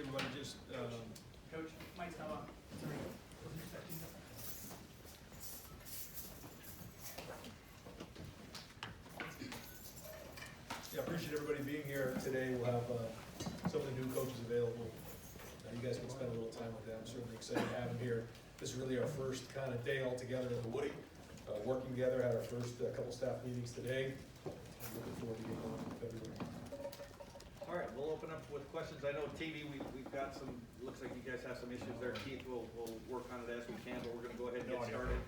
everybody. Just Coach, Mike's not on. Sorry. yeah, appreciate everybody being here today. We'll have some of the new coaches available. You guys can spend a little time with them. Certainly excited to have them here. This is really our first kind of day all together in the Woody, working together. Had our first couple staff meetings today. I'm looking forward to getting going in February. All right, we'll open up with questions. I know TV, we've got some, looks like you guys have some issues there. Keith, we'll work on it as we can, but we're gonna go ahead and get started.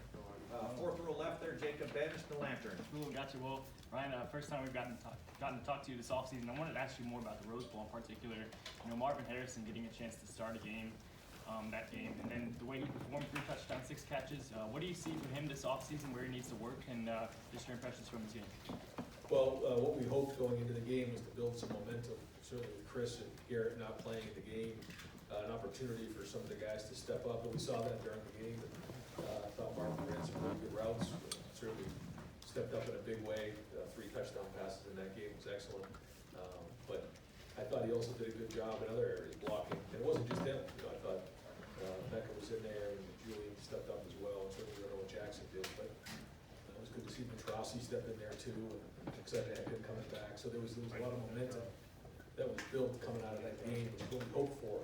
Fourth row left there, Jacob Banish, the Lantern. Cool, got you. Well, Ryan, first time we've gotten to talk to you this offseason. I wanted to ask you more about the Rose Bowl in particular. You know, Marvin Harrison getting a chance to start a game, that game, and then the way he performed, 3 touchdowns, 6 catches. What do you see from him this offseason, where he needs to work, and just your impressions from his game? Well, what we hoped going into the game was to build some momentum. Certainly with Chris and Garrett not playing in the game, an opportunity for some of the guys to step up, and we saw that during the game. I thought Martin ran some really good routes, certainly stepped up in a big way. 3 touchdown passes in that game was excellent. But I thought he also did a good job in other areas, blocking. And it wasn't just him. You know, I thought Becca was in there, and Julian stepped up as well, and certainly I don't know what Jackson did, but it was good to see Petrossi step in there too, and excited to have him coming back. So there was a lot of momentum that was built coming out of that game, which is what we hoped for.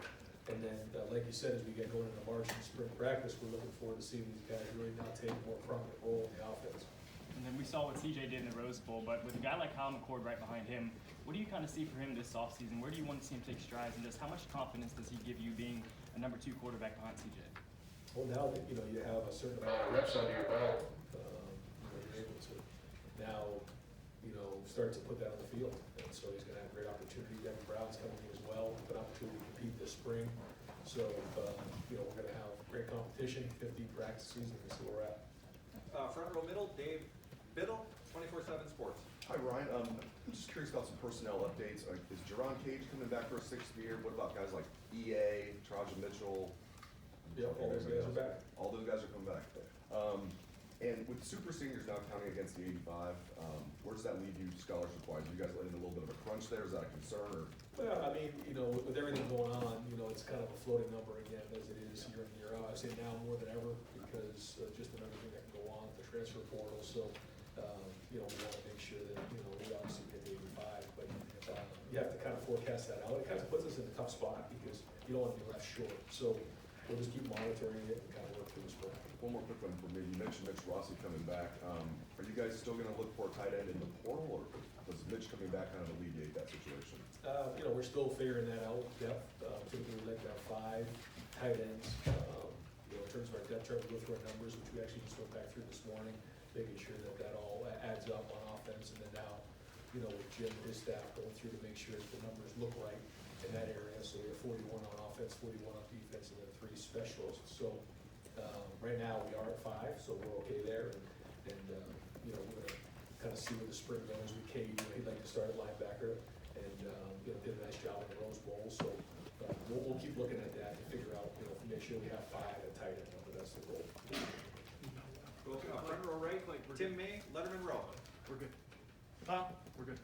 And then, like you said, as we get going into March and spring practice, we're looking forward to seeing these guys really now take a more prominent role in the offense. And then we saw what CJ did in the Rose Bowl, but with a guy like Kyle McCord right behind him, what do you kind of see for him this offseason? Where do you want to see him take strides, and just how much confidence does he give you being a number 2 quarterback behind CJ? Well, now that you have a certain amount of reps under your belt, you're able to now start to put that on the field, and so he's going to have a great opportunity. Devin Brown's coming in as well, with an opportunity to compete this spring. So we're going to have great competition, 15 practices, and we'll see where we're at. Front row middle, Dave Biddle, 24/7 Sports. Hi, Ryan. I'm just curious about some personnel updates. Is Jerron Cage coming back for a 6th year? What about guys like EA, Trajan Mitchell? Yeah, all those guys are back. All those guys are coming back. And with super seniors now counting against the 85, where does that leave you scholarship-wise? Are you guys letting a little bit of a crunch there? Is that a concern? Or? Well, I mean, with everything going on, it's kind of a floating number again, as it is year in, year out. I say now more than ever because just of everything that can go on with the transfer portal. So, we want to make sure that, we obviously get the 85, but you have to kind of forecast that out. It kind of puts us in a tough spot because you don't want to be left short. So we'll just keep monitoring it and kind of work through the sport. One more quick one for me. You mentioned Mitch Rossi coming back. Are you guys still going to look for a tight end in the portal, or does Mitch coming back kind of alleviate that situation? We're still figuring that out. Depth, typically we like to have 5 tight ends. In terms of our depth chart, we go through our numbers, which we actually just went back through this morning, making sure that all adds up on offense. And then now, with Jim and his staff going through to make sure that the numbers look right in that area. So we have 41 on offense, 41 on defense, and then 3 specialists. So right now we are at 5, so we're okay there. And we're going to kind of see where the spring goes with Cade. He'd like to start at linebacker, and did a nice job in the Rose Bowl. So we'll keep looking at that and figure out, make sure we have 5 at tight end. But that's the goal. Go to front row right, Tim May, Letterman row. We're good. Tom, we're good.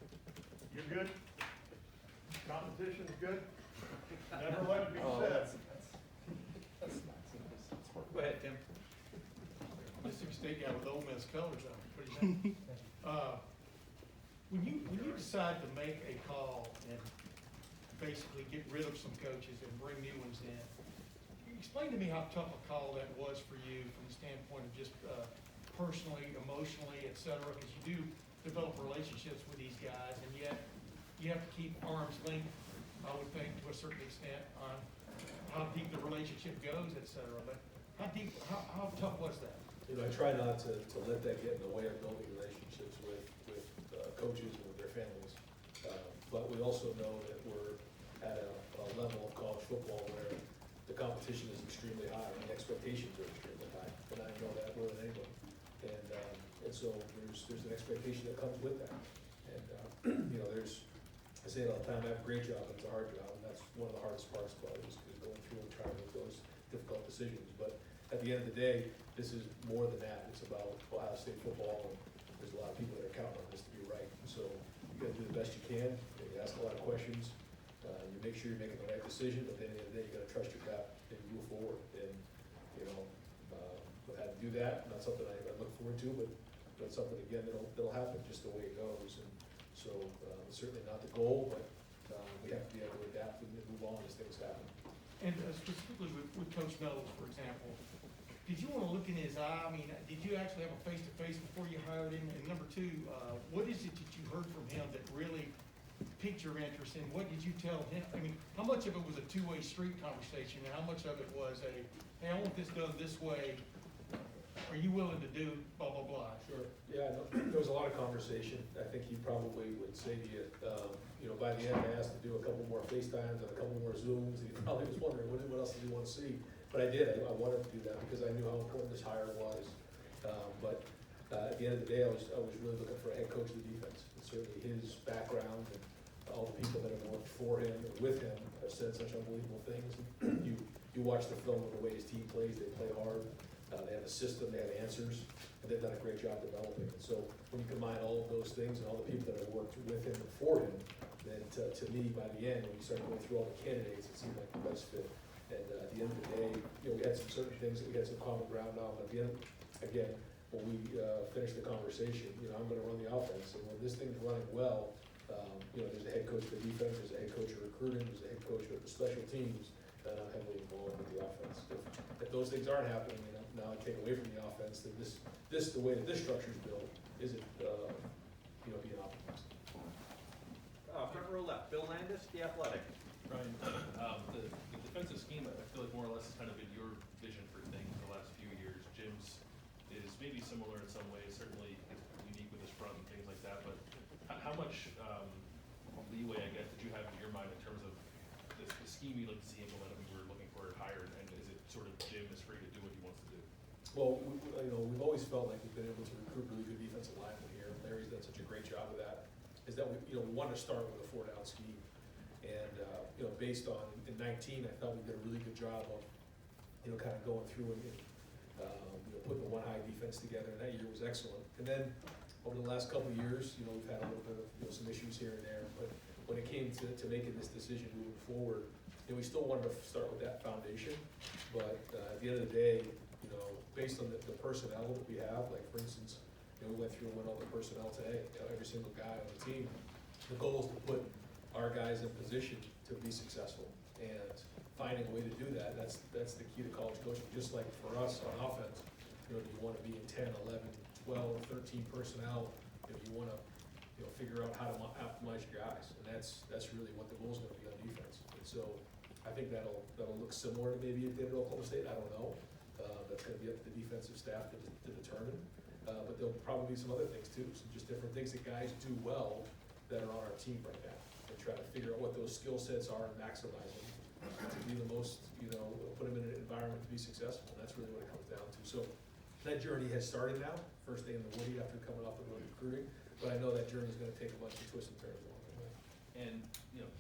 You're good? Competition's good? Never let it be said. That's smart. Go ahead, Tim. Mississippi State guy with Ole Miss colors on, pretty nice. When you decide to make a call and basically get rid of some coaches and bring new ones in, explain to me how tough a call that was for you from the standpoint of just personally, emotionally, et cetera, because you do develop relationships with these guys, and yet you have to keep arm's length, I would think, to a certain extent, on how deep the relationship goes, et cetera. But how tough was that? I try not to let that get in the way of building relationships with coaches and with their families. But we also know that we're at a level of college football where the competition is extremely high and the expectations are extremely high. And I know that more than anyone. And so there's an expectation that comes with that. And I say it all the time, I have a great job, but it's a hard job, and that's one of the hardest parts about it is going through and trying to make those difficult decisions. But at the end of the day, this is more than that. It's about Ohio State football, and there's a lot of people that are counting on this to be right. So you got to do the best you can. You ask a lot of questions. You make sure you're making the right decision, but then at the end of the day, you gotta trust your gut and move forward. And, you know, I've had to do that, not something I look forward to, but something, again, that'll happen just the way it goes. And so, certainly not the goal, but, we have to be able to adapt and move on as things happen. And specifically with Coach Knowles, for example, did you want to look in his eye? I mean, did you actually have a face-to-face before you hired him? And number two, what is it that you heard from him that really piqued your interest? And what did you tell him? I mean, how much of it was a two-way street conversation, and how much of it was hey, I want this done this way. Are you willing to do blah, blah, blah? Sure. Yeah, no, there was a lot of conversation. I think he probably would say to you, you know, by the end, I asked to do a couple more FaceTimes and a couple more Zooms, and he probably was wondering, what else did he want to see? But I did, I wanted to do that because I knew how important this hire was. But at the end of the day, I was really looking for a head coach of the defense. And certainly his background and all the people that have worked for him and with him have said such unbelievable things. You watch the film of the way his team plays, they play hard. They have a system, they have answers, and they've done a great job developing. And so when you combine all of those things and all the people that have worked with him and for him, then to me, by the end, when you start going through all the candidates, it seemed like the best fit. And at the end of the day, you know, we had some certain things that we had some common ground on. But at the end, again, when we finished the conversation, you know, I'm gonna run the offense. And when this thing's running well, you know, there's a head coach for defense, there's a head coach for recruiting, there's a head coach for the special teams, and I'm heavily involved with the offense. If those things aren't happening, you know, now I take away from the offense, then the way that this structure's built isn't, you know, being optimized. Front row left, Bill Landis, The Athletic. Ryan, the defensive scheme, I feel like more or less has kind of been your vision for things the last few years. Jim's is maybe similar in some ways, certainly unique with his front and things like that, but how much leeway, I guess, did you have in your mind in terms of the scheme you'd like to see implemented when you were looking for it hired, and is it sort of Jim is free to do what he wants to do? Well, you know, we've always felt like we've been able to recruit really good defensive linemen here. Larry's done such a great job of that. Is that we wanted to start with a 4-down scheme, and you know, based on in 19, I felt we did a really good job of, you know, kind of going through and you know, putting the one high defense together. And that year was excellent. And then over the last couple of years, you know, we've had a little bit of, you know, some issues here and there. But when it came to making this decision moving forward, you know, we still wanted to start with that foundation. But at the end of the day, you know, based on the personnel that we have, like for instance, you know, we went through and went over the personnel today. You know, every single guy on the team, the goal is to put our guys in position to be successful. And finding a way to do that, that's the key to college coaching. Just like for us on offense, you know, do you want to be in 10, 11, 12, 13 personnel? You know, you want to, you know, figure out how to optimize your guys, and that's really what the goal is going to be on defense. And so I think that'll look similar to maybe it did at Oklahoma State. I don't know. That's going to be up to the defensive staff to determine. But there'll probably be some other things too, some just different things that guys do well that are on our team right now, and try to figure out what those skill sets are and maximize them to be the most, you know, put them in an environment to be successful. And that's really what it comes down to. So that journey has started now. First day in the Woody after coming off the road recruiting, but I know that journey is going to take a bunch of twists and turns along the way. And, you know,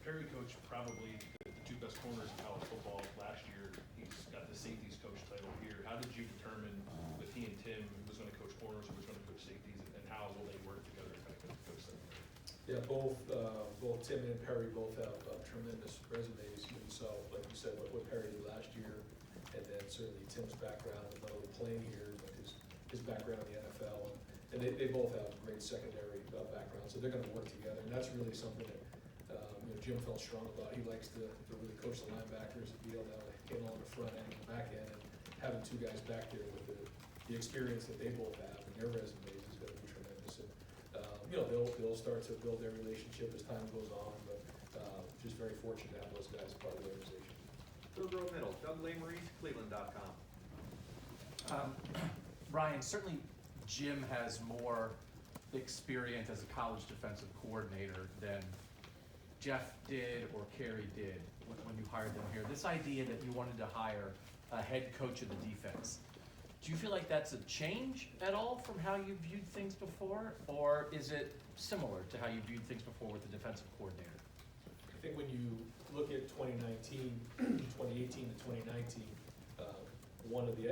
Perry coached probably the two best corners in college football last year. He's got the safeties coach title here. How did you determine with he and Tim who was going to coach corners, who was going to coach safeties, and how will they work together to kind of coach them? Yeah, both Tim and Perry both have tremendous resumes. And so, like you said, what Perry did last year, and then certainly Tim's background, not only playing here, but his background in the NFL, and they both have great secondary background, so they're going to work together, and that's really something that you know, Jim felt strong about. He likes to really coach the linebackers, be able to handle on the front end and the back end, and having two guys back there with the experience that they both have and their resumes is going to be tremendous. And you know, they'll start to build their relationship as time goes on, but just very fortunate to have those guys part of the organization. Third row middle, Doug Lesmerises, Cleveland.com. Ryan, certainly Jim has more experience as a college defensive coordinator than Jeff did or Kerry did when you hired them here. This idea that you wanted to hire a head coach of the defense, do you feel like that's a change at all from how you viewed things before, or is it similar to how you viewed things before with the defensive coordinator? I think when you look at 2019, 2018 to 2019, one of the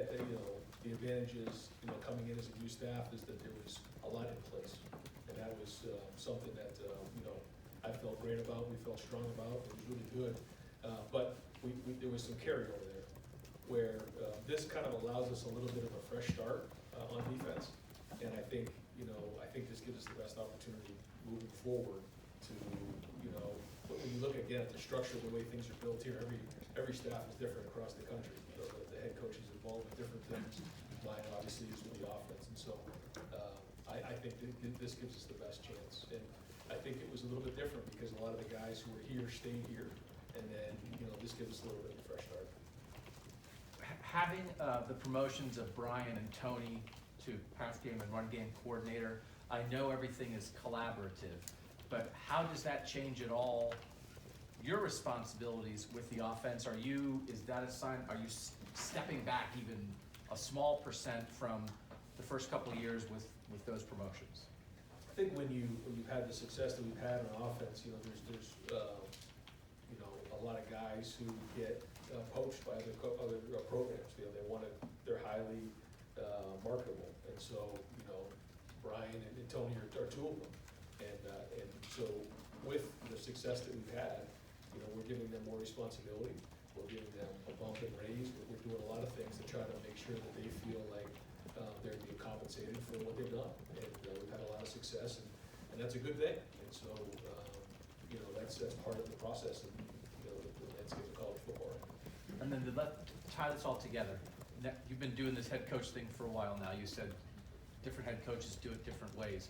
the advantages coming in as a new staff is that there was a lot in place, and that was something that I felt great about, we felt strong about, it was really good. But there was some carryover there, where this kind of allows us a little bit of a fresh start on defense. And I think this gives us the best opportunity moving forward to, when you look again at the structure, the way things are built here, every staff is different across the country. The head coach is involved with different things. Mine obviously is with the offense, and so I think this gives us the best chance. And I think it was a little bit different because a lot of the guys who were here stayed here, and then this gives us a little bit of a fresh start. Having the promotions of Brian and Tony to pass game and run game coordinator, I know everything is collaborative, but how does that change at all your responsibilities with the offense? Is that a sign, are you stepping back even a small percent from the first couple of years with those promotions? I think when you've had the success that we've had on offense, there's a lot of guys who get poached by other programs. They're highly marketable, and so Brian and Tony are two of them. And so with the success that we've had, we're giving them more responsibility. We're giving them a bump and raise. We're doing a lot of things to try to make sure that they feel like they're being compensated for what they've done. And we've had a lot of success, and that's a good thing. And so that's part of the process of the landscape of college football. And then to tie this all together, you've been doing this head coach thing for a while now. You said different head coaches do it different ways.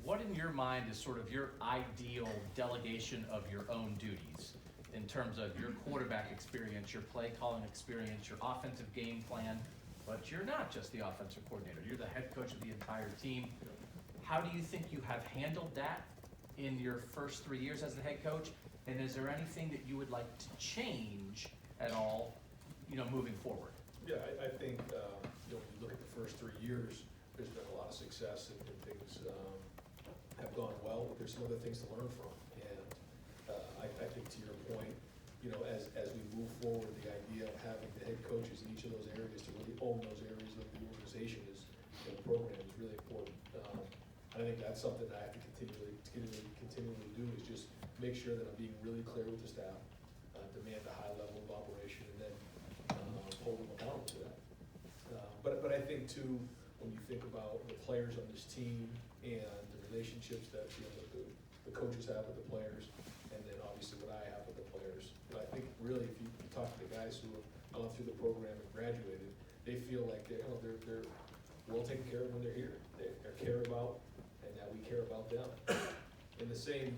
What in your mind is sort of your ideal delegation of your own duties in terms of your quarterback experience, your play calling experience, your offensive game plan? But you're not just the offensive coordinator. You're the head coach of the entire team. How do you think you have handled that in your first 3 years as the head coach? And is there anything that you would like to change at all, moving forward? Yeah, I think when you look at the first 3 years, there's been a lot of success and things have gone well, but there's some other things to learn from. And I think to your point, as we move forward, the idea of having the head coaches in each of those areas to really own those areas of the organization the program is really important. I think that's something that I have to continually do is just make sure that I'm being really clear with the staff, demand a high level of operation, and then hold them accountable to that. But I think too, when you think about the players on this team and the relationships that the coaches have with the players, and then obviously what I have with the players, I think really if you talk to the guys who have gone through the program and graduated, they feel like they're well taken care of when they're here. They're cared about, and that we care about them. In the same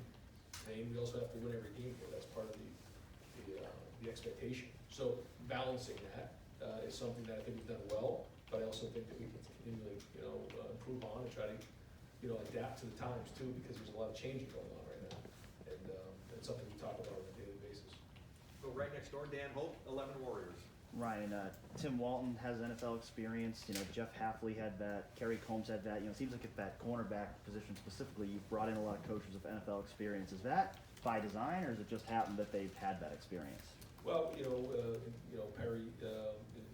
vein, we also have to win every game here. That's part of the expectation. So balancing that is something that I think we've done well, but I also think that we can continually, improve on and try to, adapt to the times too, because there's a lot of changing going on right now, and it's something we talk about on a daily basis. So right next door, Dan Hope, 11 Warriors. Ryan, Tim Walton has NFL experience. Jeff Hafley had that. Kerry Combs had that. It seems like at that cornerback position specifically, you've brought in a lot of coaches with NFL experience. Is that by design, or has it just happened that they've had that experience? Well, Perry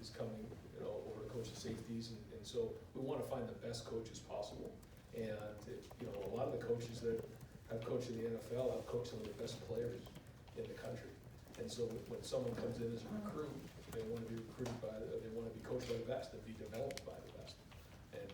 is coming, over to coach the safeties, and so we want to find the best coaches possible. And a lot of the coaches that have coached in the NFL have coached some of the best players in the country. And so when someone comes in as a recruit, they want to be they want to be coached by the best and be developed by the best. And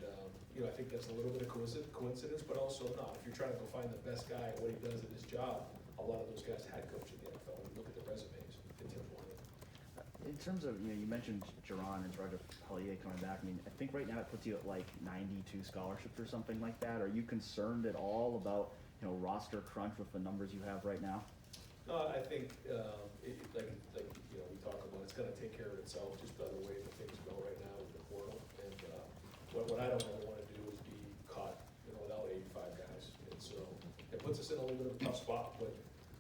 I think that's a little bit of coincidence, but also not. If you're trying to go find the best guy and what he does in his job, a lot of those guys had coached in the NFL. When you look at the resumes, and Tim's one of them. In terms of, you mentioned Jaron and Roger Pellier coming back. I think right now it puts you at like 92 scholarships or something like that. Are you concerned at all about, roster crunch with the numbers you have right now? No, I think, like we talk about, it's gonna take care of itself just by the way that things go right now with the portal. And what I don't really wanna do is be caught, without 85 guys. And so it puts us in a little bit of a tough spot, but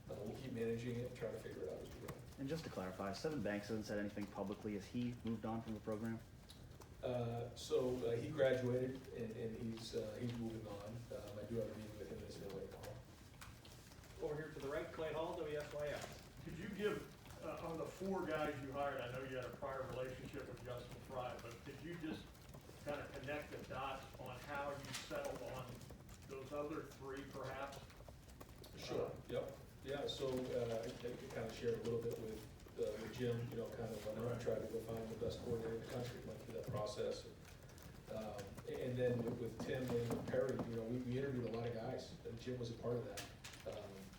we'll keep managing it and trying to figure it out as we go. And just to clarify, Seven Banks hasn't said anything publicly. Has he moved on from the program? He graduated and he's moving on. I do have a meeting with him this morning. Over here to the right, Clay Hall, WSYS. Could you give, on the 4 guys you hired, I know you had a prior relationship with Justin Fry, but could you just kind of connect the dots on how you settled on those other 3 perhaps? Sure, yep, yeah, so, I kind of shared a little bit with Jim, you know, kind of, when I tried to go find the best coordinator in the country, went through that process. And then with Tim and with Perry, you know, we interviewed a lot of guys, and Jim was a part of that.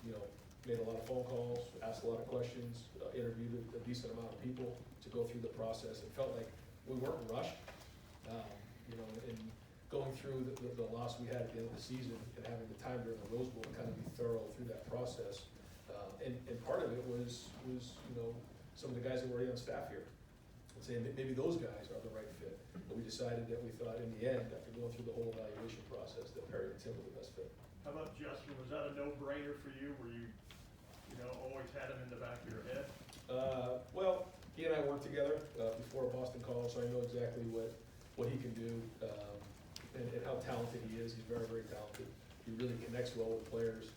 You know, made a lot of phone calls, asked a lot of questions, interviewed a decent amount of people to go through the process. It felt like we weren't rushed, you know, and going through the loss we had at the end of the season and having the time during the Rose Bowl to kind of be thorough through that process. And part of it was, you know, some of the guys that were already on staff here, and saying that maybe those guys are the right fit. But we decided that we thought in the end, after going through the whole evaluation process, that Perry and Tim were the best fit. How about Justin, was that a no-brainer for you, where you always had him in the back of your head? Well, he and I worked together before Boston College, so I know exactly what he can do, and how talented he is. He's very, very talented. He really connects well with players,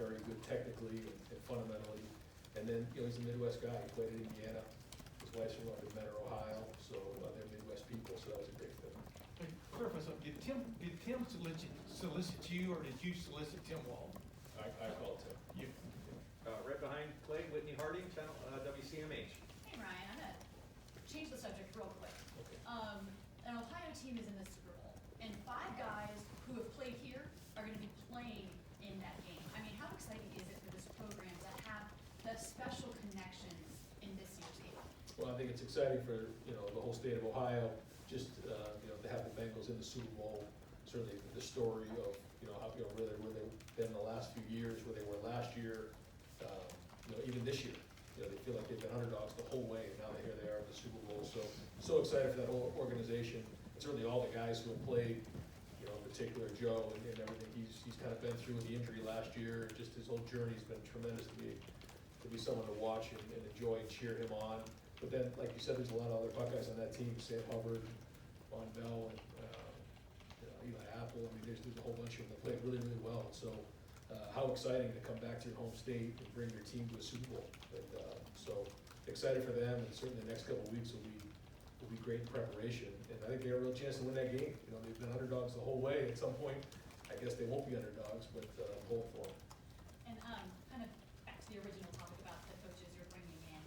very good technically and fundamentally. And then, you know, he's a Midwest guy. He played at Indiana. His wife's from up in Mentor, Ohio, so they're Midwest people, so that was a great fit. Hey, clarify something, did Tim solicit you, or did you solicit Tim Walton? I called Tim. You. Right behind Clay, Whitney Harding, channel, WCMH. Hey Ryan, I'm gonna change the subject real quick. Okay. An Ohio team is in the Super Bowl, and 5 guys who have played here are gonna be playing in that game. I mean, how exciting is it for this program to have the special connections in this year's game? Well, I think it's exciting for, you know, the whole state of Ohio, just, you know, to have the Bengals in the Super Bowl. Certainly the story of, you know, how, you know, really where they've been the last few years, where they were last year, you know, even this year. You know, they feel like they've been underdogs the whole way, and now here they are at the Super Bowl. So excited for that whole organization. It's really all the guys who have played, you know, in particular Joe and everything he's kind of been through with the injury last year. Just his whole journey's been tremendous to be someone to watch and enjoy and cheer him on. But then, like you said, there's a lot of other Buckeyes on that team, Sam Hubbard, Von Bell, and you know, Eli Apple. I mean, there's a whole bunch of them that played really, really well. So how exciting to come back to your home state and bring your team to a Super Bowl. And so excited for them, and certainly the next couple of weeks will be great in preparation. And I think they have a real chance to win that game. You know, they've been underdogs the whole way. At some point, I guess they won't be underdogs, but I'm pulling for them. And kind of back to the original topic about the coaches you're bringing in.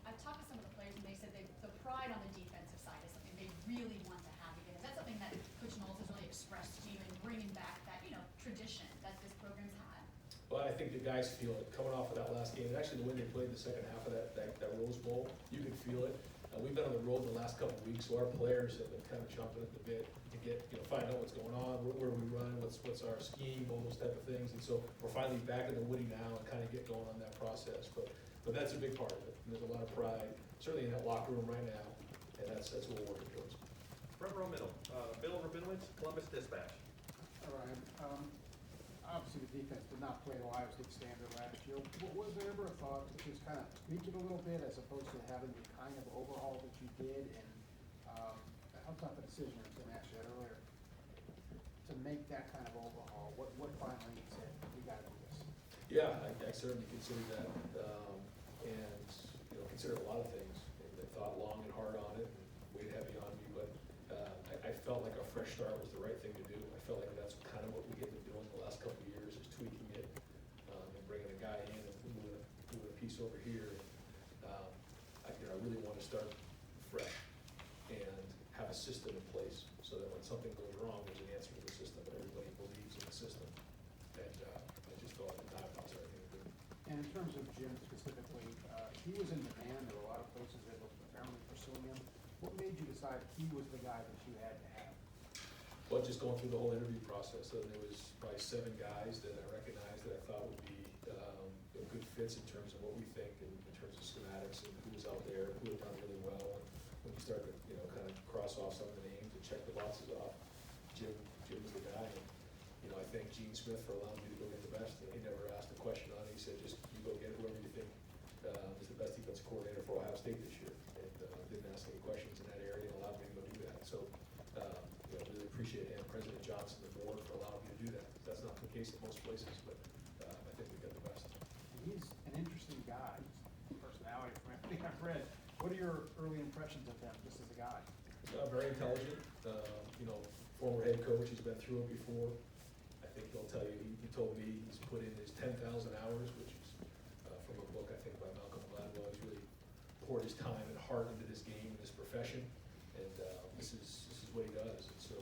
I've talked to some of the players, and they said the pride on the defensive side is something they really want to have again. Is that something that Coach Knowles has really expressed to you in bringing back that, you know, tradition that this program's had? Well, I think the guys feel it coming off of that last game, and actually the way they played the second half of that Rose Bowl, you can feel it. We've been on the road the last couple of weeks, so our players have been kind of jumping at the bit to get, you know, find out what's going on, where we run, what's our scheme, all those type of things. And so we're finally back in the Woody now and kind of get going on that process. But that's a big part of it. And there's a lot of pride, certainly in that locker room right now, and that's what we're working towards. Front row middle, Bill Rabinowitz, Columbus Dispatch. All right, obviously the defense did not play Ohio State standard last year. Was there ever a thought to just kind of tweak it a little bit as opposed to having the kind of overhaul that you did? And how tough a decision, I was going to ask you that earlier, to make that kind of overhaul? What finally said, we got to do this? Yeah, I certainly considered that, and, you know, considered a lot of things. I thought long and hard on it, and weighed heavy on me, but I felt like a fresh start was the right thing to do. I felt like that's kind of what we had been doing the last couple of years, is tweaking it, and bringing a guy in and moving a piece over here. I really want to start fresh and have a system in place so that when something goes wrong, there's an answer to the system, and everybody believes in the system. And I just thought at the time that was the right thing to do. And in terms of Jim specifically, he was in demand. There were a lot of places that were apparently pursuing him. What made you decide he was the guy that you had to have? Well, just going through the whole interview process, so there was probably 7 guys that I recognized that I thought would be good fits in terms of what we think, and in terms of schematics and who was out there, who had done really well. And when you start to, you know, kind of cross off some of the names and check the boxes off, Jim was the guy. And, you know, I thank Gene Smith for allowing me to go get the best. And he never asked a question on it. He said, just you go get whoever you think is the best defensive coordinator for Ohio State this year. And didn't ask any questions in that area and allowed me to go do that. So, you know, really appreciate him, President Johnson, the board, for allowing me to do that. That's not the case at most places, but I think we got the best. He's an interesting guy, personality from everything I've read. What are your early impressions of him, just as a guy? Very intelligent, you know, former head coach, he's been through it before. I think he'll tell you, he told me he's put in his 10,000 hours, which is from a book, I think, by Malcolm Gladwell. He's really poured his time and heart into this game and this profession, and this is what he does. And so,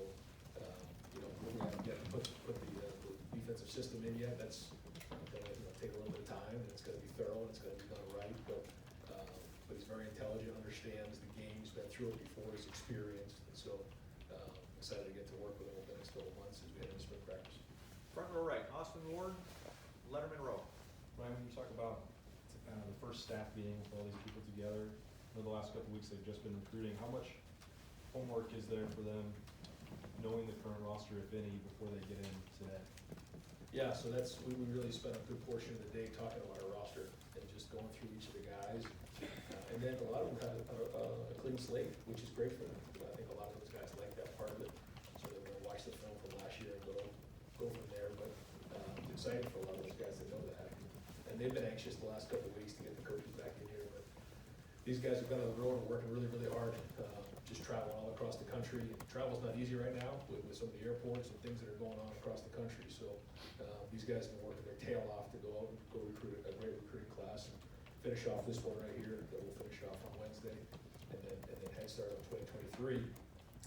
you know, we haven't yet put the defensive system in yet. That's gonna, you know, take a little bit of time, and it's gonna be thorough, and it's gonna be done right. But he's very intelligent, understands the game. He's been through it before. He's experienced, and so excited to get to work with him over the next couple of months as we head into spring practice. Front row right, Austin Ward, Letterman row. Ryan, when you talk about the first staff meeting with all these people together, over the last couple of weeks they've just been recruiting, how much homework is there for them knowing the current roster, if any, before they get in today? Yeah, so we really spent a good portion of the day talking about our roster and just going through each of the guys. And then a lot of them have a clean slate, which is great for them. I think a lot of those guys like that part of it, so they're gonna watch the film from last year and go from there. But it's exciting for a lot of those guys to know that. And they've been anxious the last couple of weeks to get the coaches back in here. But these guys have been on the road and working really, really hard, just traveling all across the country. Travel's not easy right now with some of the airports and things that are going on across the country. So these guys have been working their tail off to go out and go recruit a great recruiting class and finish off this one right here that we'll finish off on Wednesday, and then head start on 2023.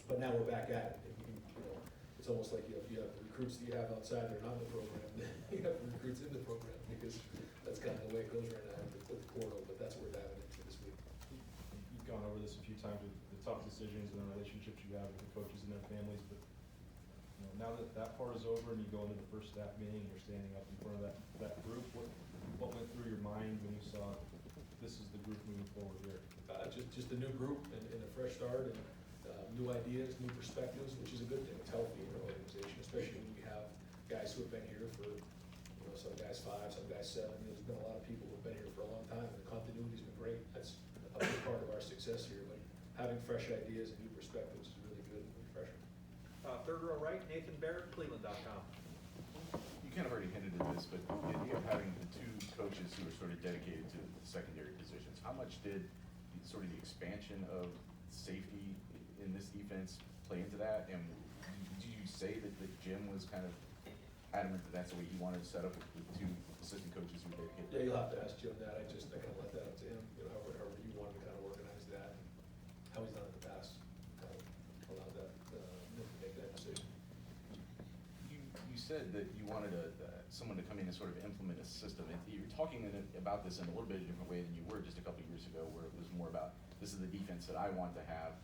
But now we're back at it. And you know, it's almost like you have recruits that you have outside that are not in the program. You have recruits in the program because that's kind of the way it goes right now with the portal. But that's what we're diving into this week. You've gone over this a few times with the tough decisions and the relationships you have with the coaches and their families, but you know, now that that part is over and you go into the first staff meeting and you're standing up in front of that group, what went through your mind when you saw this is the group moving forward here? Just a new group and a fresh start and new ideas, new perspectives, which is a good thing. It's healthy in our organization, especially when we have guys who have been here for, you know, some guys 5, some guys 7. There's been a lot of people who've been here for a long time, and the continuity's been great. That's a big part of our success here. But having fresh ideas and new perspectives is really good and refreshing. Third row right, Nathan Barrett, Cleveland.com. You kind of already hinted at this, but the idea of having the two coaches who are sort of dedicated to the secondary positions, how much did sort of the expansion of safety in this defense play into that? And do you say that Jim was kind of adamant that that's the way he wanted to set up with two assistant coaches who were dedicated? Yeah, you'll have to ask Jim that. I kind of let that up to him, you know, however you wanted to kind of organize that and how he's done it in the past. Kind of allowed that, him to make that decision. You said that you wanted someone to come in and sort of implement a system. You were talking about this in a little bit of a different way than you were just a couple of years ago, where it was more about, this is the defense that I want to have.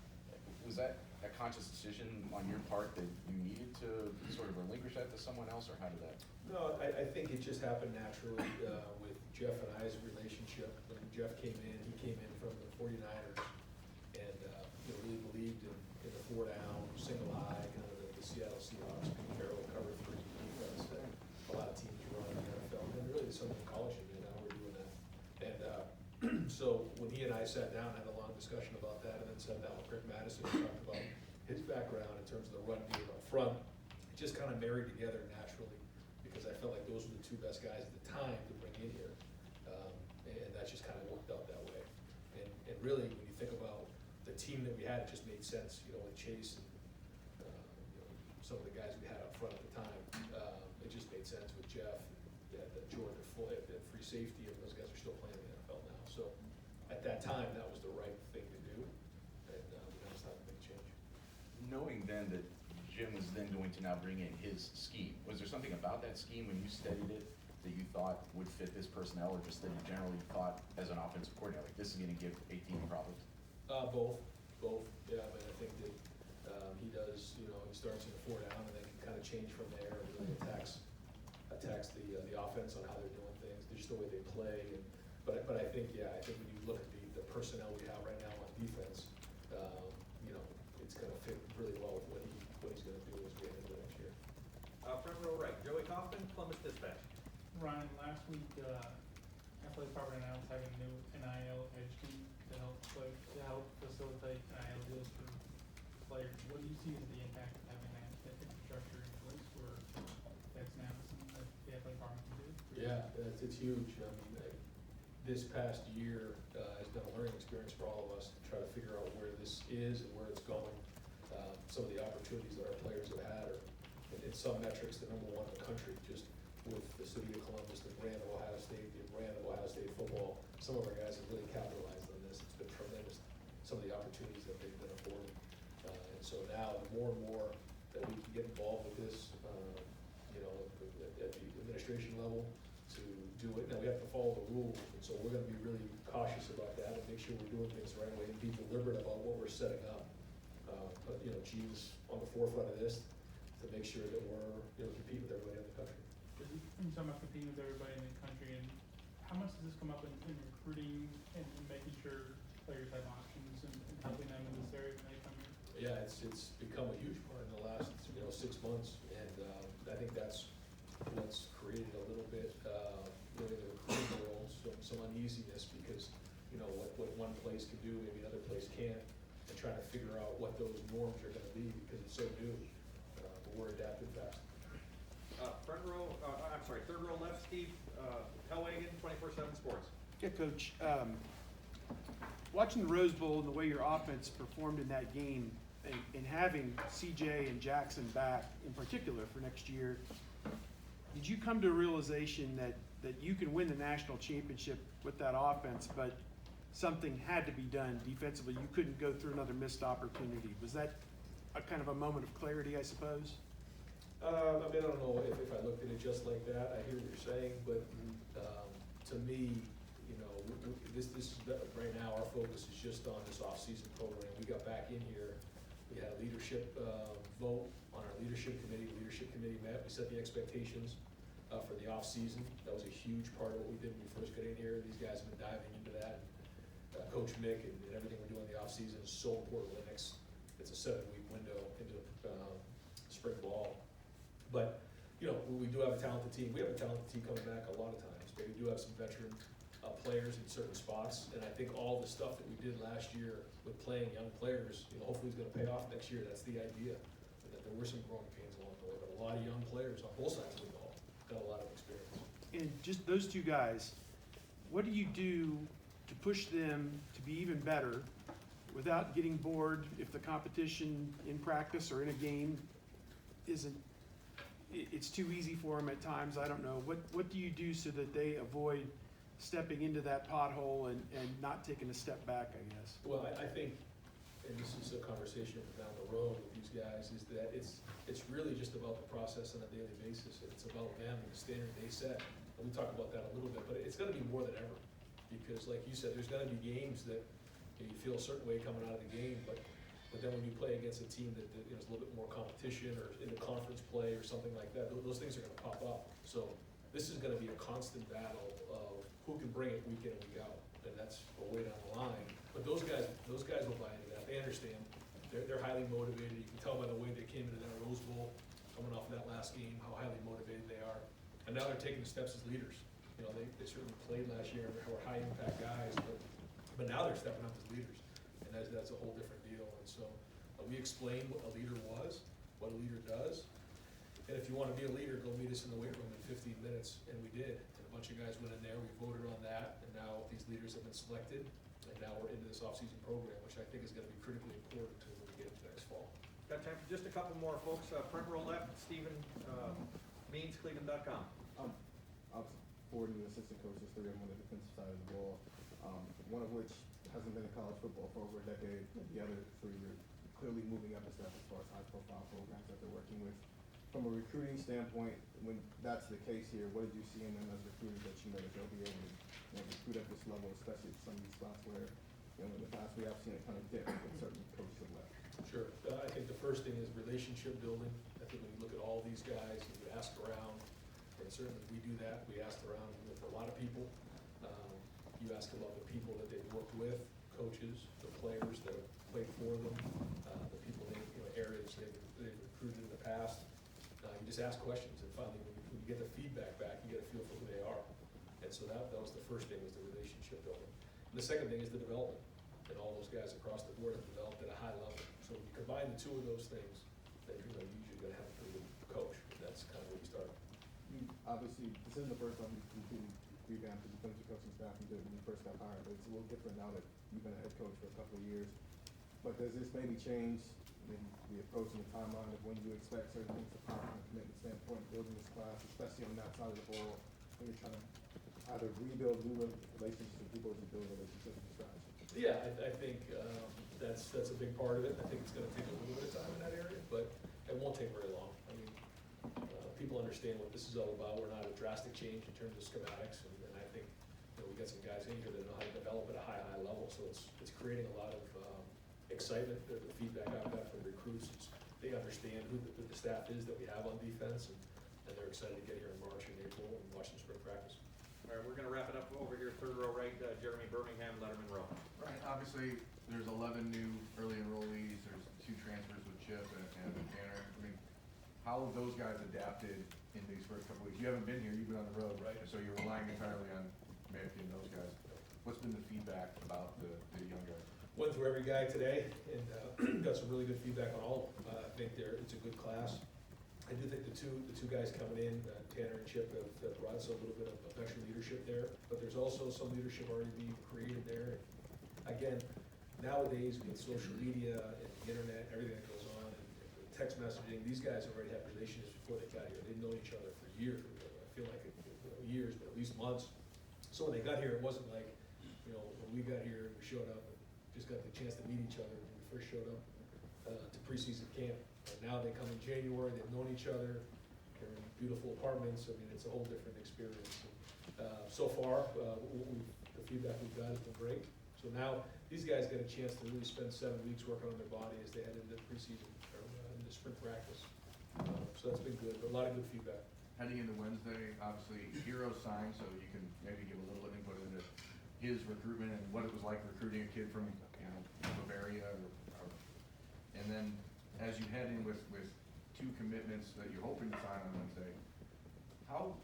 Was that a conscious decision on your part that you needed to sort of relinquish that to someone else, or how did that? No, I think it just happened naturally with Jeff and I's relationship. When Jeff came in, he came in from the 49ers and you know, really believed in the 4-down, single high, kind of the Seattle Seahawks, Pete Carroll, cover 3 defense that a lot of teams run in the NFL. And really something in college, and now we're doing that. And so when he and I sat down, had a long discussion about that, and then sat down with Greg Madison and talked about his background in terms of the run game up front, it just kind of married together naturally, because I felt like those were the 2 best guys at the time to bring in here. And that just kind of worked out that way. And really, when you think about the team that we had, it just made sense, you know, with Chase and you know, some of the guys we had up front at the time. It just made sense with Jeff, Jordan at free safety, and those guys are still playing in the NFL now. So at that time, that was the right thing to do, and now it's not a big change. Knowing then that Jim was then going to now bring in his scheme, was there something about that scheme when you studied it that you thought would fit this personnel, or just that you generally thought as an offensive coordinator, like this is going to give a team problems? Both. Yeah, I mean, I think that he does. You know, he starts in the 4-down and then can kind of change from there and really attacks the offense on how they're doing things, just the way they play. And but I think when you look at the personnel we have right now on defense, you know, it's going to fit really well with what he's going to do as we head into next year. Front row right, Joey Kaufman, Columbus Dispatch. Ryan, last week, Athletic Department announced having a new NIL edge team to help facilitate NIL deals for players. What do you see as the impact of having that infrastructure in place where that's now something that the Athletic Department can do? Yeah, it's huge. I mean, this past year has been a learning experience for all of us to try to figure out where this is and where it's going. Some of the opportunities that our players have had are in in some metrics, the number one in the country, just with the city of Columbus, the brand of Ohio State, the brand of Ohio State football. Some of our guys have really capitalized on this. It's been tremendous, some of the opportunities that they've been afforded. And so now, the more and more that we can get involved with this, you know, at the administration level to do it. Now, we have to follow the rules, and so we're gonna be really cautious about that and make sure we're doing things the right way and be deliberate about what we're setting up. But, you know, Gene's on the forefront of this to make sure that we're, you know, competing with everybody in the country. You're talking about competing with everybody in the country, and how much does this come up in recruiting and making sure players have options and helping them in this area when they come here? Yeah, it's become a huge part in the last, you know, 6 months, and I think that's what's created a little bit, you know, in the recruiting world, some uneasiness because, you know, what one place can do, maybe another place can't, and trying to figure out what those norms are gonna be because it's so new, but we're adapting fast. Front row, I'm sorry, third row left, Steve, Hellwagon, 24/7 Sports. Yeah, Coach. Watching the Rose Bowl and the way your offense performed in that game, and having CJ and Jackson back in particular for next year, did you come to a realization that you can win the national championship with that offense, but something had to be done defensively? You couldn't go through another missed opportunity. Was that a kind of a moment of clarity, I suppose? I mean, I don't know if I looked at it just like that. I hear what you're saying, but to me, you know, this is right now. Our focus is just on this off-season program. We got back in here. We had a leadership vote on our leadership committee. The leadership committee met. We set the expectations for the off-season. That was a huge part of what we did when we first got in here. These guys have been diving into that. Coach Mick and everything we're doing in the off-season is so important. The next, it's a 7-week window into spring ball. But, you know, we do have a talented team. We have a talented team coming back a lot of times, but we do have some veteran players in certain spots. And I think all the stuff that we did last year with playing young players, you know, hopefully is gonna pay off next year. That's the idea. And that there were some growing pains along the way, but a lot of young players on both sides of the ball got a lot of experience. And just those two guys, what do you do to push them to be even better without getting bored if the competition in practice or in a game isn't, it's too easy for them at times? I don't know. What do you do so that they avoid stepping into that pothole and not taking a step back, I guess? Well, I think, and this is a conversation down the road with these guys, is that it's really just about the process on a daily basis. It's about them and the standard they set. And we talk about that a little bit, but it's gonna be more than ever. Because like you said, there's gonna be games that you feel a certain way coming out of the game, but then when you play against a team that you know, is a little bit more competition or in the conference play or something like that, those things are gonna pop up. So this is gonna be a constant battle of who can bring it week in and week out, and that's a way down the line. But those guys will buy into that. They understand. They're highly motivated. You can tell by the way they came into that Rose Bowl, coming off of that last game, how highly motivated they are. And now they're taking the steps as leaders. You know, they certainly played last year and were high impact guys, but now they're stepping up as leaders, and that's a whole different deal. And so we explained what a leader was, what a leader does. And if you want to be a leader, go meet us in the weight room in 15 minutes, and we did. And a bunch of guys went in there, we voted on that, and now these leaders have been selected, and now we're into this off-season program, which I think is going to be critically important to when we get into next fall. Got time for just a couple more, folks. Front row left, Stephen Means, Cleveland.com. I was 40 assistant coaches, 3 of them on the defensive side of the ball, one of which hasn't been in college football for over a decade. The other 3 are clearly moving up a step as far as high-profile programs that they're working with. From a recruiting standpoint, when that's the case here, what did you see in them as recruiters that you know that they'll be able to recruit at this level, especially at some of these spots where, you know, in the past we have seen it kind of dip with certain coaches have left? Sure. I think the first thing is relationship building. I think when you look at all these guys, and you ask around, and certainly we do that. We asked around with a lot of people. You ask about the people that they've worked with, coaches, the players that have played for them, the people areas they've recruited in the past. You just ask questions, and finally, when you get the feedback back, you get a feel for who they are. And so that was the first thing, was the relationship building. And the second thing is the development. And all those guys across the board have developed at a high level. So when you combine the two of those things, then you're usually going to have a pretty good coach. And that's kind of where you start. Obviously, this isn't the first time you've completely revamped the defensive coaching staff you did when you first got hired, but it's a little different now that you've been a head coach for a couple of years. But does this maybe change maybe the approach and the timeline of when you expect certain things to pop from a commitment standpoint, building this class, especially on that side of the ball, when you're trying to either rebuild new relationships with people or build relationships with strategy? Yeah, I think that's a big part of it. I think it's gonna take a little bit of time in that area, but it won't take very long. I mean, people understand what this is all about. We're not a drastic change in terms of schematics, and I think, we got some guys in here that know how to develop at a high level, so it's creating a lot of excitement. The feedback I've got from recruits is they understand who the staff is that we have on defense, and they're excited to get here in March and April and watch some spring practice. All right, we're gonna wrap it up over here, third row right, Jeremy Birmingham, Letterman row. Right, obviously, there's 11 new early enrollees, there's 2 transfers with Chip and Tanner. I mean, how have those guys adapted in these first couple weeks? You haven't been here, you've been on the road, Right. so you're relying entirely on Matthew and those guys. What's been the feedback about the young guys? Went through every guy today and got some really good feedback on all of them. I think it's a good class. I do think the two guys coming in, Tanner and Chip, have brought us a little bit of veteran leadership there, but there's also some leadership already being created there. Again, nowadays with social media and the internet, everything that goes on, and text messaging, these guys already have relationships before they got here. They've known each other for years. I feel like years, but at least months. So when they got here, it wasn't like, when we got here, we showed up and just got the chance to meet each other when we first showed up to preseason camp. And now they come in January, they've known each other, they're in beautiful apartments. I mean, it's a whole different experience. So far, the feedback we've got has been great. So now these guys get a chance to really spend 7 weeks working on their body as they head into preseason or into spring practice. So that's been good, but a lot of good feedback. Heading into Wednesday, obviously, Hero signed, so you can maybe give a little input into his recruitment and what it was like recruiting a kid from, Bavaria and then as you head in with 2 commitments that you're hoping to sign on Wednesday, how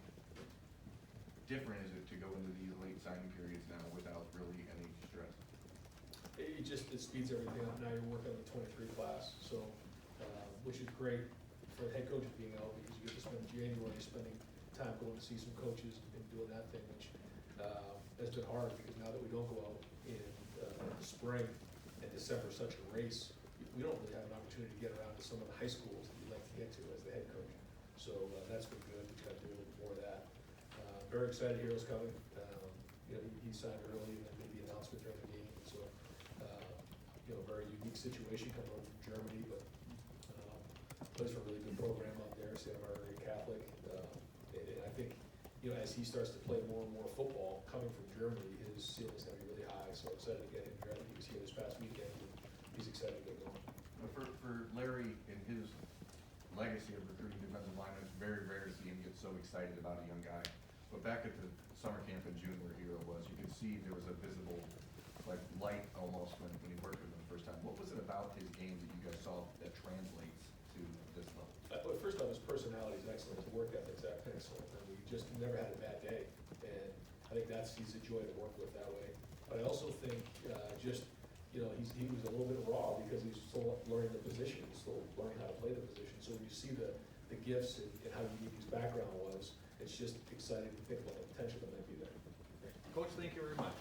different is it to go into these late signing periods now without really any stress? It speeds everything up. Now you're working on the 23 class, so, which is great for the head coaches being out because you get to spend January spending time going to see some coaches and doing that thing, which has been hard because now that we don't go out in the spring and December is such a race, we don't really have an opportunity to get around to some of the high schools that you'd like to get to as the head coach. So that's been good. We've got to do a little more of that. Very excited Hero's coming. He signed early and then made the announcement during the game. So, very unique situation coming over from Germany, but plays for a really good program up there, Santa Maria Catholic. And I think, as he starts to play more and more football coming from Germany, his ceiling's gonna be really high. So excited to get him here. I think he was here this past weekend and he's excited to get going. For Larry and his legacy of recruiting defensive linemen, it's very rare to see him get so excited about a young guy. But back at the summer camp in June where Hero was, you could see there was a visible light almost when he worked with him the first time. What was it about his game that you guys saw that translates to this level? Well, first off, his personality is excellent, his work ethic's excellent, and we just never had a bad day. And I think he's a joy to work with that way. But I also think he was a little bit raw because he's still learning the position, he's still learning how to play the position. So when you see the gifts and how unique his background was, it's just exciting to think about the potential that might be there. Coach, thank you very much.